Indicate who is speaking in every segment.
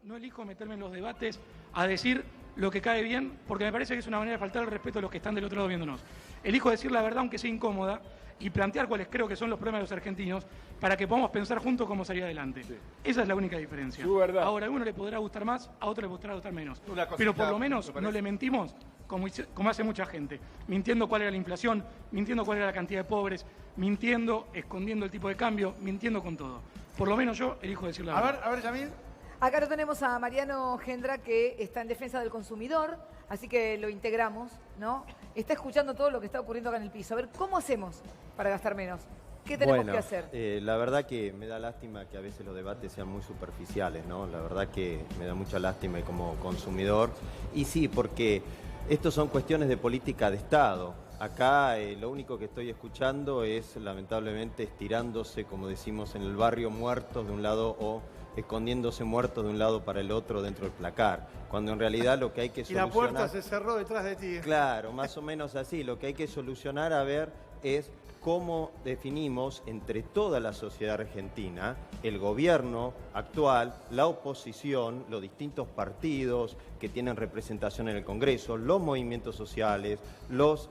Speaker 1: no elijo meterme en los debates a decir lo que cae bien, porque me parece que es una manera de faltar el respeto a los que están del otro lado viéndonos. Elijo decir la verdad, aunque sea incómoda, y plantear cuáles creo que son los problemas de los argentinos para que podamos pensar juntos cómo salir adelante. Sí. Esa es la única diferencia. Ahora, a uno le podrá gustar más, a otro le podrá gustar menos. Pero por lo menos no le mentimos como hace mucha gente, mintiendo cuál era la inflación, mintiendo cuál era la cantidad de pobres, mintiendo, escondiendo el tipo de cambio, mintiendo con todo. Por lo menos yo elijo decir la verdad.
Speaker 2: A ver, Yamil.
Speaker 3: Acá lo tenemos a Mariano Gendra, que está en defensa del consumidor, así que lo integramos, ¿no? Está escuchando todo lo que está ocurriendo acá en el piso. A ver, ¿cómo hacemos para gastar menos? ¿Qué tenemos que hacer?
Speaker 4: La verdad que me da lástima que a veces los debates sean muy superficiales, ¿no? La verdad que me da mucha lástima como consumidor. Y sí, porque estos son cuestiones de política de Estado. Acá lo único que estoy escuchando es, lamentablemente, estirándose, como decimos en el barrio, muertos de un lado o escondiéndose muertos de un lado para el otro dentro del placar, cuando en realidad lo que hay que solucionar...
Speaker 2: Y la puerta se cerró detrás de ti.
Speaker 4: Claro, más o menos así. Lo que hay que solucionar, a ver, es cómo definimos entre toda la sociedad argentina, el gobierno actual, la oposición, los distintos partidos que tienen representación en el Congreso, los movimientos sociales,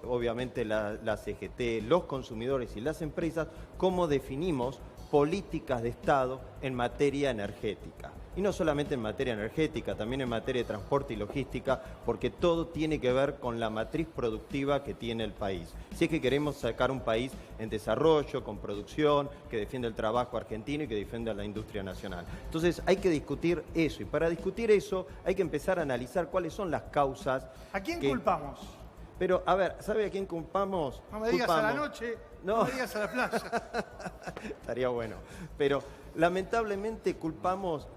Speaker 4: obviamente la CGT, los consumidores y las empresas, cómo definimos políticas de Estado en materia energética. Y no solamente en materia energética, también en materia de transporte y logística, porque todo tiene que ver con la matriz productiva que tiene el país. Si es que queremos sacar un país en desarrollo, con producción, que defienda el trabajo argentino y que defienda la industria nacional. Entonces hay que discutir eso, y para discutir eso hay que empezar a analizar cuáles son las causas.
Speaker 2: ¿A quién culpamos?
Speaker 4: Pero, a ver, ¿sabe a quién culpamos?
Speaker 2: No me digas a la noche, no me digas a la playa.
Speaker 4: Estaría bueno. Pero, lamentablemente, culpamos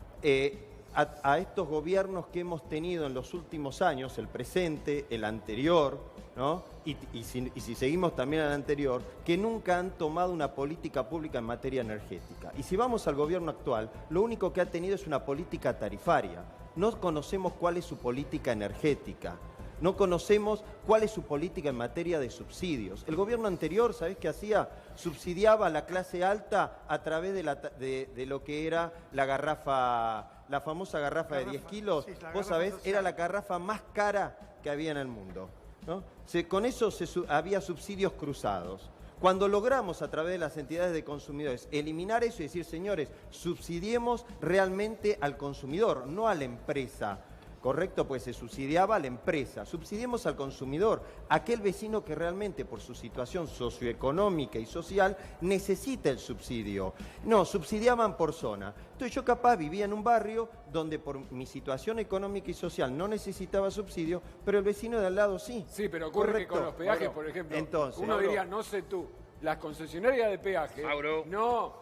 Speaker 4: a estos gobiernos que hemos tenido en los últimos años, el presente, el anterior, ¿no? Y si seguimos también al anterior, que nunca han tomado una política pública en materia energética. Y si vamos al gobierno actual, lo único que ha tenido es una política tarifaria. No conocemos cuál es su política energética. No conocemos cuál es su política en materia de subsidios. El gobierno anterior, ¿sabés qué hacía? Subsidiaba a la clase alta a través de lo que era la garrafa, la famosa garrafa de 10 kilos. Sí, vos sabés, era la garrafa más cara que había en el mundo, ¿no? Con eso había subsidios cruzados. Cuando logramos a través de las entidades de consumidores eliminar eso y decir, señores, subsidiemos realmente al consumidor, no a la empresa. ¿Correcto? Pues se subsidiaba a la empresa. Subsidiemos al consumidor, aquel vecino que realmente por su situación socioeconómica y social necesita el subsidio. No, subsidiaban por zona. Entonces yo capaz vivía en un barrio donde por mi situación económica y social no necesitaba subsidio, pero el vecino de al lado sí.
Speaker 5: Sí, pero ocurre
Speaker 4: ¿correcto?
Speaker 5: Que con los peajes, por ejemplo,
Speaker 4: entonces,
Speaker 5: uno diría, no sé tú, las concesionarias de peaje, no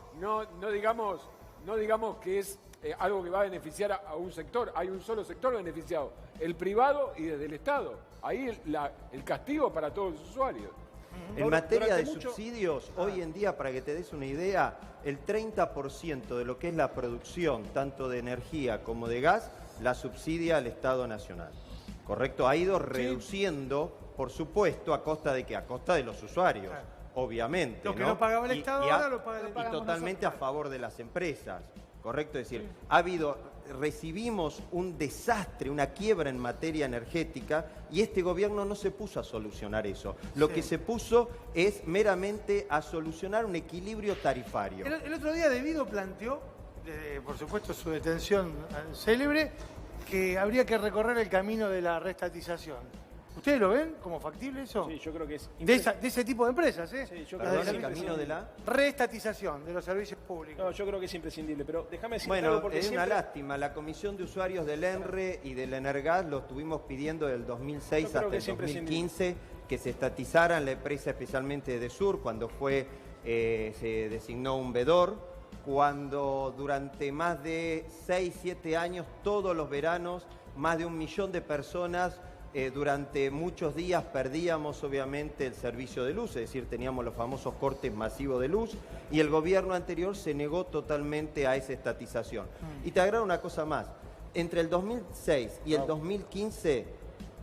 Speaker 5: digamos que es algo que va a beneficiar a un sector. Hay un solo sector beneficiado, el privado y desde el Estado. Ahí el castigo para todos los usuarios.
Speaker 4: En materia de subsidios, hoy en día, para que te des una idea, el 30% de lo que es la producción, tanto de energía como de gas, la subsidia el Estado Nacional. ¿Correcto? Ha ido reduciendo, por supuesto, ¿a costa de qué? A costa de los usuarios. Claro. Obviamente.
Speaker 2: Lo que no pagaba el Estado ahora lo paga el Estado.
Speaker 4: Y totalmente a favor de las empresas. ¿Correcto? Es decir,
Speaker 2: sí.
Speaker 4: Recibimos un desastre, una quiebra en materia energética y este gobierno no se puso a solucionar eso. Lo que se puso es meramente a solucionar un equilibrio tarifario.
Speaker 2: El otro día De Vido planteó, por supuesto su detención célebre, que habría que recorrer el camino de la reestatización. ¿Ustedes lo ven como factible eso?
Speaker 6: Sí, yo creo que es...
Speaker 2: De ese tipo de empresas, ¿eh?
Speaker 6: Sí, yo creo que
Speaker 4: el camino de la...
Speaker 2: reestatización de los servicios públicos.
Speaker 6: No, yo creo que es imprescindible, pero déjame decir
Speaker 4: algo
Speaker 6: porque
Speaker 4: es una lástima. La Comisión de Usuarios del ENRE y del Energas lo estuvimos pidiendo del 2006 hasta el 2015 que se estatizaran la empresa, especialmente de Sur, cuando se designó un vedor, cuando durante más de 6, 7 años, todos los veranos, más de 1 millón de personas durante muchos días perdíamos obviamente el servicio de luz, es decir, teníamos los famosos cortes masivos de luz y el gobierno anterior se negó totalmente a esa estatización. Y te agrego una cosa más, entre el 2006 y el 2015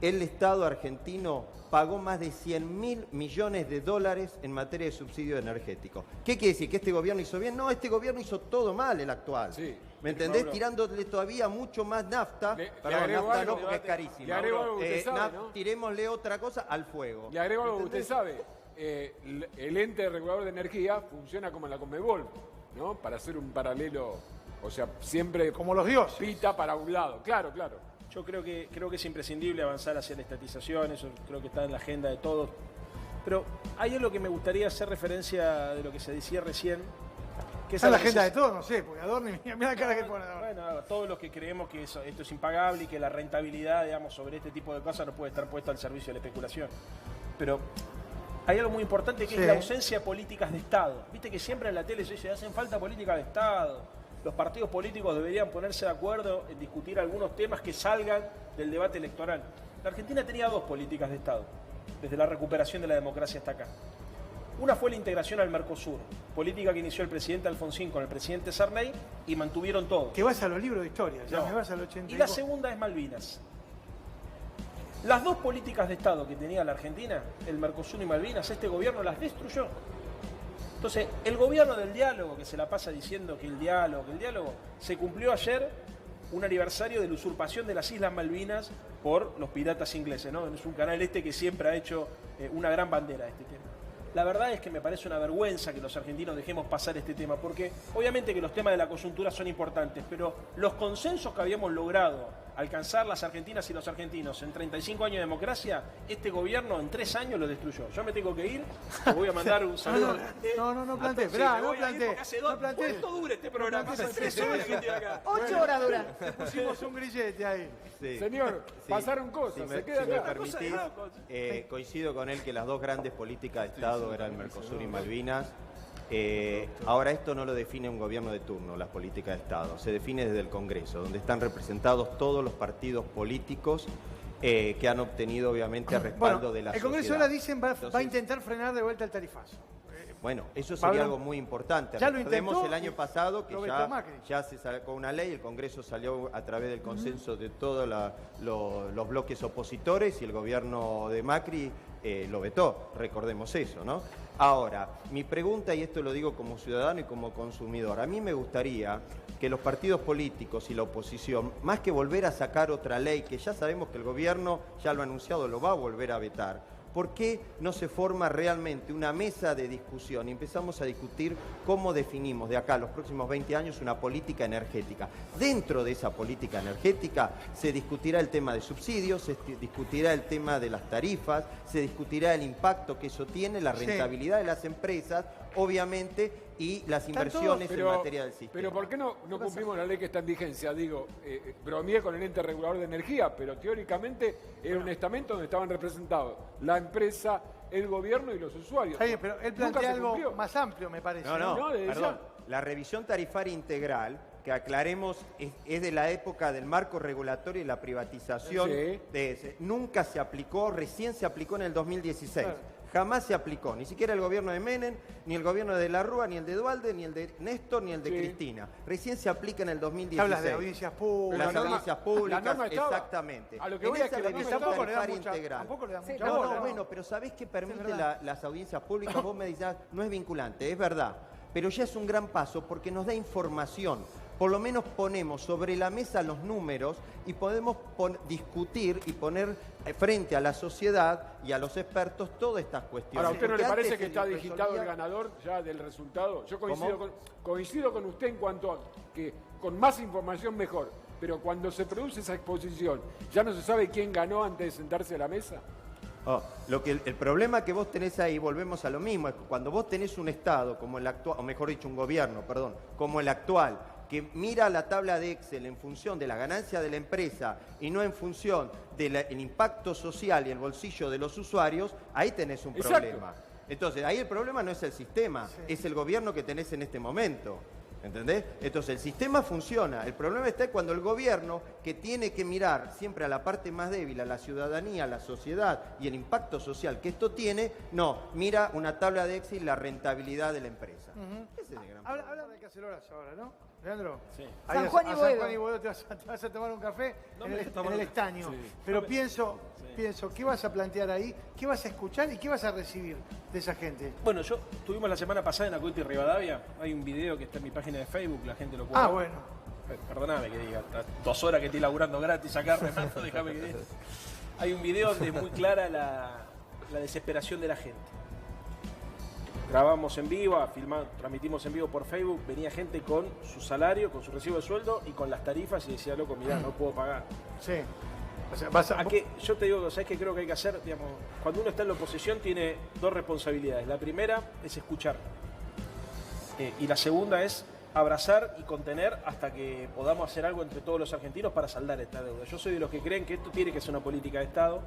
Speaker 4: el Estado argentino pagó más de 100.000 millones de dólares en materia de subsidio energético. ¿Qué quiere decir? ¿Que este gobierno hizo bien? No, este gobierno hizo todo mal, el actual.
Speaker 5: Sí.
Speaker 4: ¿Me entendés?
Speaker 6: Mauro.
Speaker 4: Tirándole todavía mucho más nafta.
Speaker 5: Le
Speaker 4: Perdón,
Speaker 5: agrego
Speaker 4: nafta
Speaker 5: algo,
Speaker 4: no, porque es carísimo.
Speaker 5: le agrego algo que usted sabe, ¿no?
Speaker 4: Tirémosle otra cosa al fuego.
Speaker 5: Le agrego algo que usted
Speaker 4: ¿Entendés?
Speaker 5: sabe. El ente regulador de energía funciona como en la Conmebol, ¿no? Para hacer un paralelo, o sea, siempre
Speaker 2: Como los dioses.
Speaker 5: pita para un lado. Claro, claro.
Speaker 6: Yo creo que es imprescindible avanzar hacia la estatización, eso creo que está en la agenda de todos. Pero hay algo que me gustaría hacer referencia de lo que se decía recién. Que
Speaker 2: Está en la
Speaker 6: algo que
Speaker 2: agenda
Speaker 6: se-
Speaker 2: de todos, no sé, porque Adorni, mira la cara que pone Adorni.
Speaker 6: Bueno, a todos los que creemos que esto es impagable y que la rentabilidad, digamos, sobre este tipo de cosas no puede estar puesta al servicio de la especulación. Pero hay algo muy importante que
Speaker 2: Sí.
Speaker 6: es la ausencia de políticas de Estado. Viste que siempre en la tele se dice, hacen falta políticas de Estado. Los partidos políticos deberían ponerse de acuerdo en discutir algunos temas que salgan del debate electoral. La Argentina tenía 2 políticas de Estado, desde la recuperación de la democracia hasta acá. Una fue la integración al Mercosur, política que inició el presidente Alfonsín con el presidente Sarney y mantuvieron todo.
Speaker 2: Que vas a los libros de historia, ya
Speaker 6: No.
Speaker 2: me vas al 80.
Speaker 6: Y la segunda es Malvinas. Las 2 políticas de Estado que tenía la Argentina, el Mercosur y Malvinas, este gobierno las destruyó. Entonces, el gobierno del diálogo, que se la pasa diciendo que el diálogo, se cumplió ayer un aniversario de la usurpación de las Islas Malvinas por los piratas ingleses, ¿no? Es un canal que siempre ha hecho una gran bandera de este tema. La verdad es que me parece una vergüenza que los argentinos dejemos pasar este tema, porque obviamente que los temas de la coyuntura son importantes, pero los consensos que habíamos logrado alcanzar las argentinas y los argentinos en 35 años de democracia, este gobierno en 3 años lo destruyó. Yo me tengo que ir, te voy a mandar un saludo.
Speaker 2: No planteé,
Speaker 6: Sí,
Speaker 2: esperá,
Speaker 6: me
Speaker 2: no
Speaker 6: voy a ir
Speaker 2: planteé.
Speaker 6: porque hace
Speaker 2: No planteé.
Speaker 6: ¿Cuánto dura este programa? Hace 3 horas que estoy acá.
Speaker 3: 8 horas dura.
Speaker 2: Pusimos un grillete ahí.
Speaker 4: Sí.
Speaker 5: Señor,
Speaker 4: Sí.
Speaker 5: pasaron cosas,
Speaker 4: Si me,
Speaker 5: se queda
Speaker 4: si me
Speaker 5: acá.
Speaker 4: permitís, coincido con él que las 2 grandes políticas de Estado eran Mercosur y Malvinas. Ahora esto no lo define un gobierno de turno, las políticas de Estado. Se define desde el Congreso, donde están representados todos los partidos políticos que han obtenido obviamente el respaldo
Speaker 2: Bueno,
Speaker 4: de la
Speaker 2: el Congreso
Speaker 4: sociedad.
Speaker 2: ahora dicen va a
Speaker 4: Entonces,
Speaker 2: intentar frenar de vuelta el tarifazo.
Speaker 4: Bueno, eso
Speaker 2: Pablo,
Speaker 4: sería algo muy importante.
Speaker 2: ya lo
Speaker 4: Recordemos
Speaker 2: intentó
Speaker 4: el año
Speaker 2: y
Speaker 4: pasado que
Speaker 2: lo vetó Macri.
Speaker 4: ya se sacó una ley, el Congreso salió a través del consenso de todos los bloques opositores y el gobierno de Macri lo vetó, recordemos eso, ¿no? Ahora, mi pregunta, y esto lo digo como ciudadano y como consumidor, a mí me gustaría que los partidos políticos y la oposición, más que volver a sacar otra ley, que ya sabemos que el gobierno ya lo ha anunciado, lo va a volver a vetar, ¿por qué no se forma realmente una mesa de discusión y empezamos a discutir cómo definimos de acá a los próximos 20 años una política energética? Dentro de esa política energética se discutirá el tema de subsidios, se discutirá el tema de las tarifas, se discutirá el impacto que eso tiene, la rentabilidad de las empresas, obviamente, y las inversiones en materia del sistema.
Speaker 5: Pero ¿por qué no cumplimos la ley que está en vigencia? Digo, bromeé con el ente regulador de energía, pero teóricamente era un estamento donde estaban representados la empresa, el gobierno y los usuarios.
Speaker 2: Está bien, pero él
Speaker 5: Nunca
Speaker 2: plantea
Speaker 5: se
Speaker 2: algo
Speaker 5: cumplió.
Speaker 2: más amplio, me parece.
Speaker 5: No, desde
Speaker 4: perdón.
Speaker 5: ya.
Speaker 4: La revisión tarifaria integral, que aclaremos, es de la época del marco regulatorio y la privatización.
Speaker 5: Sí.
Speaker 4: Nunca se aplicó, recién se aplicó en el 2016.
Speaker 2: Claro.
Speaker 4: Jamás se aplicó, ni siquiera el gobierno de Menem, ni el gobierno de la Rúa, ni el de Dualde, ni el de Néstor, ni el de
Speaker 5: Sí.
Speaker 4: Cristina. Recién se aplica en el 2016.
Speaker 2: Hablas de audiencias públicas.
Speaker 4: Las
Speaker 5: la norma-
Speaker 4: audiencias públicas,
Speaker 5: la norma estaba.
Speaker 4: exactamente.
Speaker 5: A lo que
Speaker 4: en
Speaker 5: voy es
Speaker 4: esa
Speaker 5: que la norma
Speaker 4: revisión
Speaker 2: Tampoco le da
Speaker 4: tarifaria
Speaker 2: mucha,
Speaker 4: integral.
Speaker 2: tampoco le da
Speaker 3: Sí,
Speaker 2: mucha
Speaker 3: no,
Speaker 2: bola.
Speaker 4: No, bueno, pero ¿sabés qué permite
Speaker 2: verdad.
Speaker 4: las audiencias públicas? Vos me decís, no es vinculante, es verdad. Pero ya es un gran paso porque nos da información. Por lo menos ponemos sobre la mesa los números y podemos discutir y poner frente a la sociedad y a los expertos todas estas cuestiones.
Speaker 5: Ahora, ¿a usted no le
Speaker 4: Porque
Speaker 5: parece
Speaker 4: antes
Speaker 5: que
Speaker 4: se
Speaker 5: está
Speaker 4: resolvía-
Speaker 5: digitado el ganador ya del resultado? Yo coincido con usted en cuanto a que con más información mejor, pero cuando se produce esa exposición, ¿ya no se sabe quién ganó antes de sentarse a la mesa?
Speaker 4: El problema que vos tenés ahí, volvemos a lo mismo, es que cuando vos tenés un Estado como el actual, o mejor dicho, un gobierno, perdón, como el actual, que mira la tabla de Excel en función de la ganancia de la empresa y no en función del impacto social y el bolsillo de los usuarios, ahí tenés un
Speaker 5: Exacto.
Speaker 4: problema. Entonces, ahí el problema no es el sistema, es el gobierno que tenés en este momento. ¿Entendés? Entonces el sistema funciona. El problema está cuando el gobierno, que tiene que mirar siempre a la parte más débil, a la ciudadanía, a la sociedad y el impacto social que esto tiene, no, mira una tabla de Excel y la rentabilidad de la empresa. Ese es el gran problema.
Speaker 2: Habla de Cacerolas ahora, ¿no? Leandro.
Speaker 6: Sí.
Speaker 2: Ahí
Speaker 3: San Juan y
Speaker 2: a
Speaker 3: Boedo.
Speaker 2: San Juan y Boedo te vas a tomar un café
Speaker 6: No
Speaker 2: en
Speaker 6: me
Speaker 2: el,
Speaker 6: dejes tomar
Speaker 2: en el
Speaker 6: un-
Speaker 2: estaño.
Speaker 6: Sí.
Speaker 2: Pero
Speaker 6: No me-
Speaker 2: pienso, ¿qué vas a plantear ahí? ¿Qué vas a escuchar y qué vas a recibir de esa gente?
Speaker 6: Bueno, tuvimos la semana pasada en Acueto y Rivadavia, hay un video que está en mi página de Facebook, la gente lo puede
Speaker 2: Ah,
Speaker 6: ver.
Speaker 2: bueno.
Speaker 6: Perdóname que diga, 2 horas que estoy laburando gratis acá, Renato, déjame que diga. Hay un video donde es muy clara la desesperación de la gente. Grabamos en vivo, transmitimos en vivo por Facebook, venía gente con su salario, con su recibo de sueldo y con las tarifas y decía, loco, mirá, no puedo pagar.
Speaker 2: Sí. O sea,
Speaker 6: Yo te digo, ¿sabes qué creo que hay que hacer? Digamos, cuando uno está en la oposición tiene 2 responsabilidades. La primera es escuchar. Y la segunda es abrazar y contener hasta que podamos hacer algo entre todos los argentinos para saldar esta deuda. Yo soy de los que creen que esto tiene que ser una política de Estado,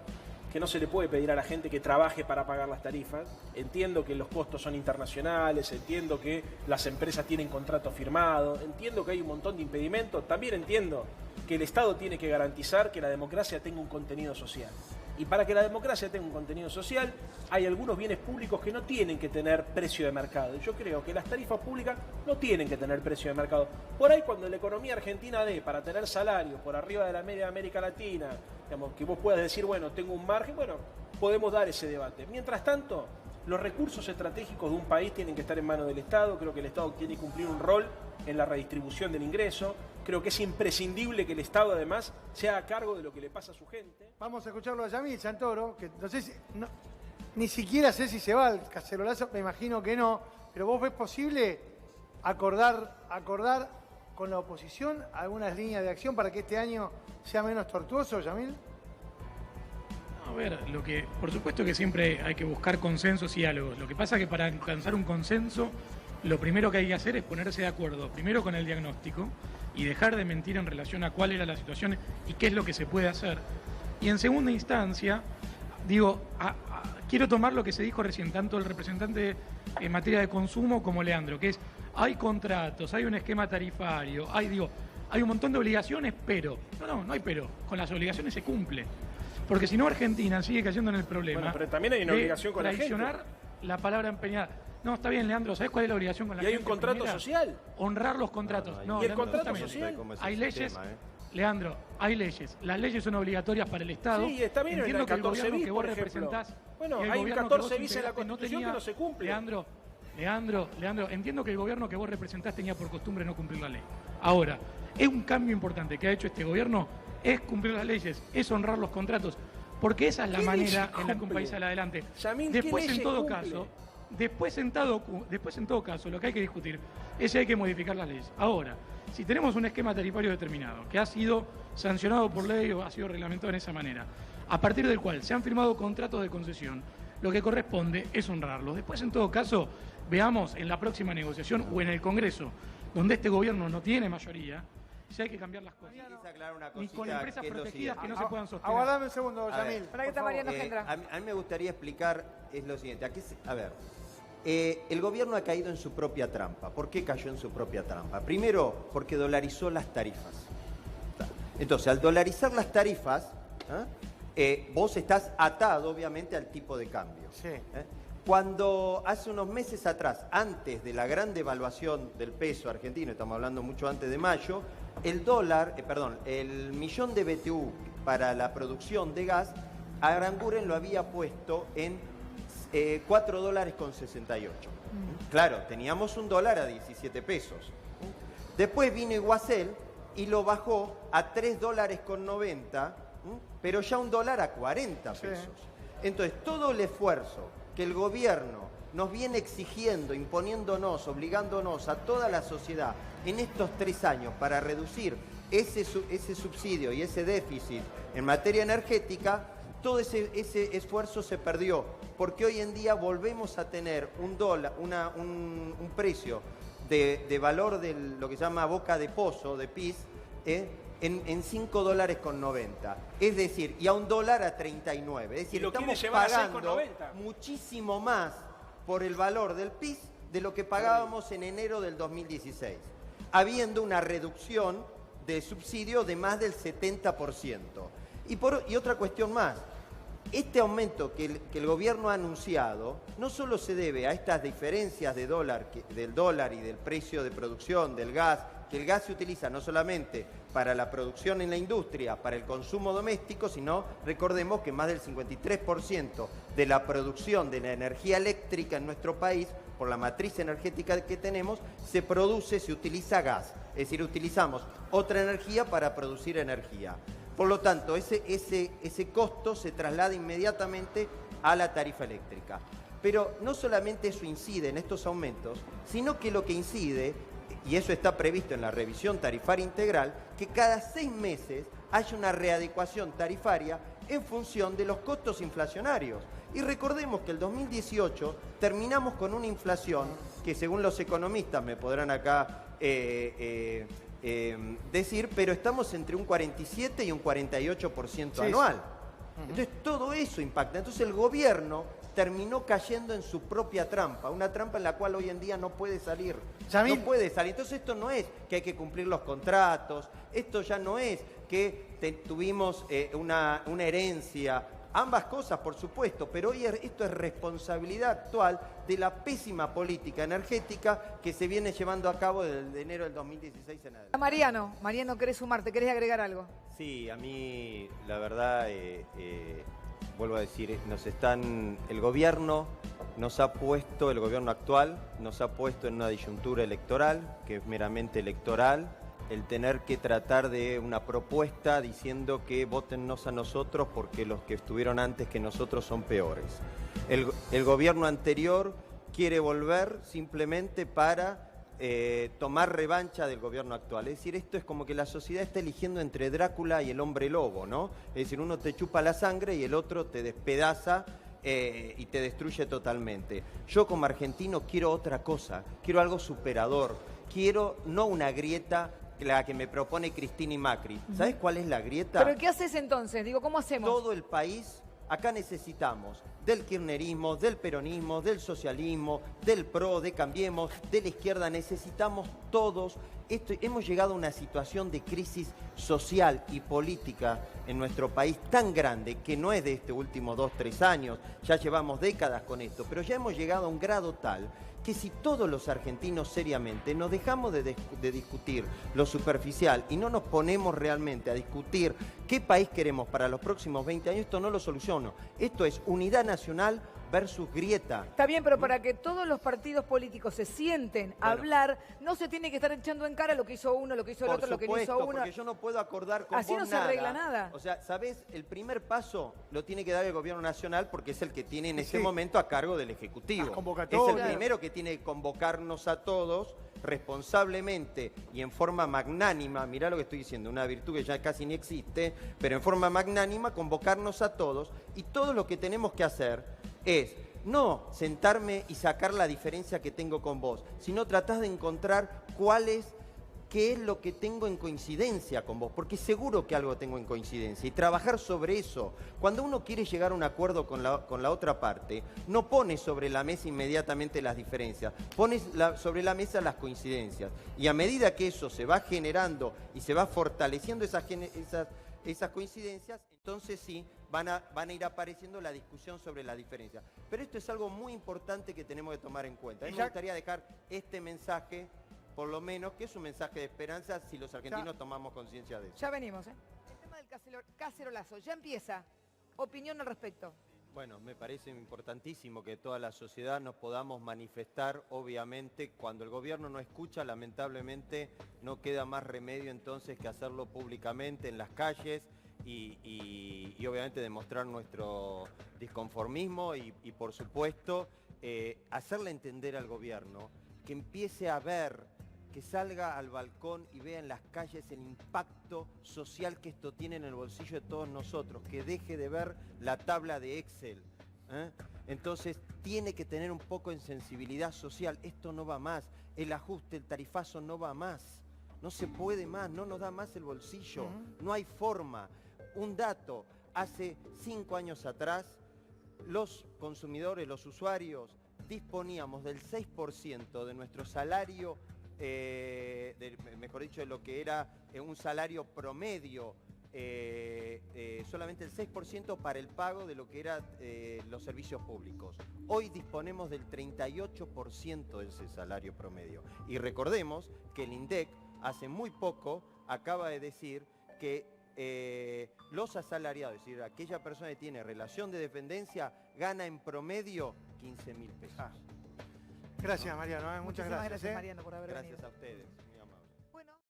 Speaker 6: que no se le puede pedir a la gente que trabaje para pagar las tarifas. Entiendo que los costos son internacionales, entiendo que las empresas tienen contratos firmados, entiendo que hay un montón de impedimentos, también entiendo que el Estado tiene que garantizar que la democracia tenga un contenido social. Y para que la democracia tenga un contenido social, hay algunos bienes públicos que no tienen que tener precio de mercado. Y yo creo que las tarifas públicas no tienen que tener precio de mercado. Por ahí, cuando la economía argentina dé para tener salario por arriba de la media de América Latina, digamos, que vos puedas decir, bueno, tengo un margen, bueno, podemos dar ese debate. Mientras tanto, los recursos estratégicos de un país tienen que estar en manos del Estado. Creo que el Estado tiene que cumplir un rol en la redistribución del ingreso. Creo que es imprescindible que el Estado, además, se haga cargo de lo que le pasa a su gente.
Speaker 2: vamos a escucharlo a Yamil Santoro, que no sé si, ni siquiera sé si se va al cacerolazo, me imagino que no, pero ¿vos ves posible acordar con la oposición algunas líneas de acción para que este año sea menos tortuoso, Yamil?
Speaker 1: A ver, por supuesto que siempre hay que buscar consensos y diálogos. Lo que pasa es que para alcanzar un consenso, lo primero que hay que hacer es ponerse de acuerdo, primero con el diagnóstico, y dejar de mentir en relación a cuál era la situación y qué es lo que se puede hacer. Y en segunda instancia, digo, quiero tomar lo que se dijo recién, tanto el representante en materia de consumo como Leandro, que es, hay contratos, hay un esquema tarifario, hay un montón de obligaciones, pero, no hay pero, con las obligaciones se cumple. Porque si no, Argentina sigue cayendo en el problema.
Speaker 6: Bueno, pero también hay una obligación con la gente.
Speaker 1: Traicionar la palabra empeñada. No, está bien, Leandro, ¿sabés cuál es la obligación con la gente?
Speaker 6: Y hay un contrato social.
Speaker 1: Honrar los contratos.
Speaker 6: ¿Y el
Speaker 1: Leandro,
Speaker 6: contrato social?
Speaker 1: Hay leyes, Leandro, hay leyes. Las leyes son obligatorias para el Estado.
Speaker 6: Sí, está bien,
Speaker 1: entiendo
Speaker 6: el
Speaker 1: que el
Speaker 6: 14
Speaker 1: gobierno
Speaker 6: bis,
Speaker 1: que vos
Speaker 6: por ejemplo.
Speaker 1: representás...
Speaker 6: Bueno,
Speaker 1: y el
Speaker 6: hay un
Speaker 1: gobierno
Speaker 6: 14
Speaker 1: que vos
Speaker 6: bis en la
Speaker 1: integraste
Speaker 6: Constitución que no se cumple.
Speaker 1: Leandro, entiendo que el gobierno que vos representás tenía por costumbre no cumplir la ley. Ahora, es un cambio importante que ha hecho este gobierno, es cumplir las leyes, es honrar los contratos, porque esa es la manera en la que un país sale adelante.
Speaker 6: Yamil,
Speaker 1: Después, en todo caso, lo que hay que discutir es si hay que modificar las leyes. Ahora, si tenemos un esquema tarifario determinado, que ha sido sancionado por ley o ha sido reglamentado en esa manera, a partir del cual se han firmado contratos de concesión, lo que corresponde es honrarlos. Después, en todo caso, veamos en la próxima negociación o en el Congreso, donde este gobierno no tiene mayoría, si hay que cambiar las cosas. Ni con empresas protegidas que no se puedan sostener.
Speaker 2: Aguardame un segundo, Yamil.
Speaker 3: Para que está Mariano Gendra.
Speaker 4: A mí me gustaría explicar es lo siguiente. El gobierno ha caído en su propia trampa. ¿Por qué cayó en su propia trampa? Primero, porque dolarizó las tarifas. Entonces, al dolarizar las tarifas, vos estás atado, obviamente, al tipo de cambio.
Speaker 2: Sí.
Speaker 4: Cuando hace unos meses atrás, antes de la gran devaluación del peso argentino, estamos hablando mucho antes de mayo, el millón de BTU para la producción de gas, Aranguren lo había puesto en $4.68. Claro, teníamos un dólar a 17 pesos. Después vino Iguacel y lo bajó a $3.90, pero ya un dólar a 40 pesos. Sí. Entonces, todo el esfuerzo que el gobierno nos viene exigiendo, imponiéndonos, obligándonos a toda la sociedad en estos 3 años para reducir ese subsidio y ese déficit en materia energética, todo ese esfuerzo se perdió, porque hoy en día volvemos a tener un precio de valor de lo que se llama boca de pozo, de PIS, en $5.90. Es decir, y a un dólar a 39. Es decir, estamos pagando muchísimo más por el valor del PIS de lo que pagábamos en enero del 2016, habiendo una reducción de subsidio de más del 70%. Y otra cuestión más. Este aumento que el gobierno ha anunciado no solo se debe a estas diferencias del dólar y del precio de producción del gas, que el gas se utiliza no solamente para la producción en la industria, para el consumo doméstico, sino, recordemos que más del 53% de la producción de la energía eléctrica en nuestro país, por la matriz energética que tenemos, se utiliza gas. Es decir, utilizamos otra energía para producir energía. Por lo tanto, ese costo se traslada inmediatamente a la tarifa eléctrica. Pero no solamente eso incide en estos aumentos, sino que lo que incide, y eso está previsto en la revisión tarifaria integral, que cada 6 meses haya una readecuación tarifaria en función de los costos inflacionarios. Y recordemos que el 2018 terminamos con una inflación que, según los economistas, me podrán acá decir, pero estamos entre un 47 y un 48% anual. Entonces todo eso impacta. Entonces el gobierno terminó cayendo en su propia trampa, una trampa en la cual hoy en día no puede salir.
Speaker 2: Yamil.
Speaker 4: No puede salir. Entonces esto no es que hay que cumplir los contratos, esto ya no es que tuvimos una herencia. Ambas cosas, por supuesto, pero hoy esto es responsabilidad actual de la pésima política energética que se viene llevando a cabo desde enero del 2016 en adelante.
Speaker 3: Mariano, ¿querés sumarte? ¿Querés agregar algo?
Speaker 4: Sí, a mí, la verdad, vuelvo a decir, el gobierno el gobierno actual nos ha puesto en una disyuntura electoral, que es meramente electoral, el tener que tratar de una propuesta diciendo que votennos a nosotros porque los que estuvieron antes que nosotros son peores. El gobierno anterior quiere volver simplemente para tomar revancha del gobierno actual. Es decir, esto es como que la sociedad está eligiendo entre Drácula y el hombre lobo, ¿no? Es decir, uno te chupa la sangre y el otro te despedaza y te destruye totalmente. Yo como argentino quiero otra cosa, quiero algo superador, quiero no una grieta la que me propone Cristina y Macri. ¿Sabes cuál es la grieta?
Speaker 3: ¿Pero qué haces entonces? Digo, ¿cómo hacemos?
Speaker 4: Todo el país, acá necesitamos del kirchnerismo, del peronismo, del socialismo, del PRO, de Cambiemos, de la izquierda, necesitamos todos. Hemos llegado a una situación de crisis social y política en nuestro país tan grande que no es de estos últimos 2, 3 años, ya llevamos décadas con esto, pero ya hemos llegado a un grado tal que si todos los argentinos seriamente nos dejamos de discutir lo superficial y no nos ponemos realmente a discutir qué país queremos para los próximos 20 años, esto no lo soluciono. Esto es unidad nacional versus grieta.
Speaker 3: Está bien, pero para que todos los partidos políticos se sienten a hablar, no se tiene que estar echando en cara lo que hizo uno, lo que hizo el otro, lo que no hizo uno.
Speaker 4: Porque yo no puedo acordar con
Speaker 3: así
Speaker 4: vos
Speaker 3: no se arregla nada.
Speaker 4: O sea, ¿sabés? El primer paso lo tiene que dar el gobierno nacional porque es el que tiene en ese momento a cargo del Ejecutivo.
Speaker 2: Las convocatorias.
Speaker 4: Es el primero que tiene que convocarnos a todos responsablemente y en forma magnánima, mirá lo que estoy diciendo, una virtud que ya casi ni existe, pero en forma magnánima convocarnos a todos, y todo lo que tenemos que hacer es no sentarme y sacar la diferencia que tengo con vos, sino tratar de encontrar qué es lo que tengo en coincidencia con vos, porque seguro que algo tengo en coincidencia, y trabajar sobre eso. Cuando uno quiere llegar a un acuerdo con la otra parte, no pone sobre la mesa inmediatamente las diferencias, pone sobre la mesa las coincidencias, y a medida que eso se va generando y se va fortaleciendo esas coincidencias, entonces sí, van a ir apareciendo la discusión sobre la diferencia. Pero esto es algo muy importante que tenemos que tomar en cuenta. A mí me gustaría dejar este mensaje, por lo menos, que es un mensaje de esperanza si los argentinos tomamos conciencia de eso.
Speaker 3: Ya venimos, ¿eh? El tema del cacerolazo, ya empieza. Opinión al respecto.
Speaker 4: Bueno, me parece importantísimo que toda la sociedad nos podamos manifestar, obviamente, cuando el gobierno no escucha, lamentablemente, no queda más remedio entonces que hacerlo públicamente en las calles y obviamente demostrar nuestro disconformismo y por supuesto, hacerle entender al gobierno que empiece a ver, que salga al balcón y vea en las calles el impacto social que esto tiene en el bolsillo de todos nosotros, que deje de ver la tabla de Excel. Entonces tiene que tener un poco de sensibilidad social. Esto no va más, el ajuste, el tarifazo no va más, no se puede más, no nos da más el bolsillo, no hay forma. Un dato, hace 5 años atrás, los consumidores, los usuarios, disponíamos del 6% de nuestro salario, mejor dicho, de lo que era un salario promedio, solamente el 6% para el pago de lo que eran los servicios públicos. Hoy disponemos del 38% de ese salario promedio. Y recordemos que el INDEC hace muy poco acaba de decir que los asalariados, es decir, aquella persona que tiene relación de dependencia, gana en promedio 15.000 pesos.
Speaker 2: Gracias, Mariano. Muchas gracias.
Speaker 3: Gracias, Mariano, por haber venido.
Speaker 4: Gracias a ustedes.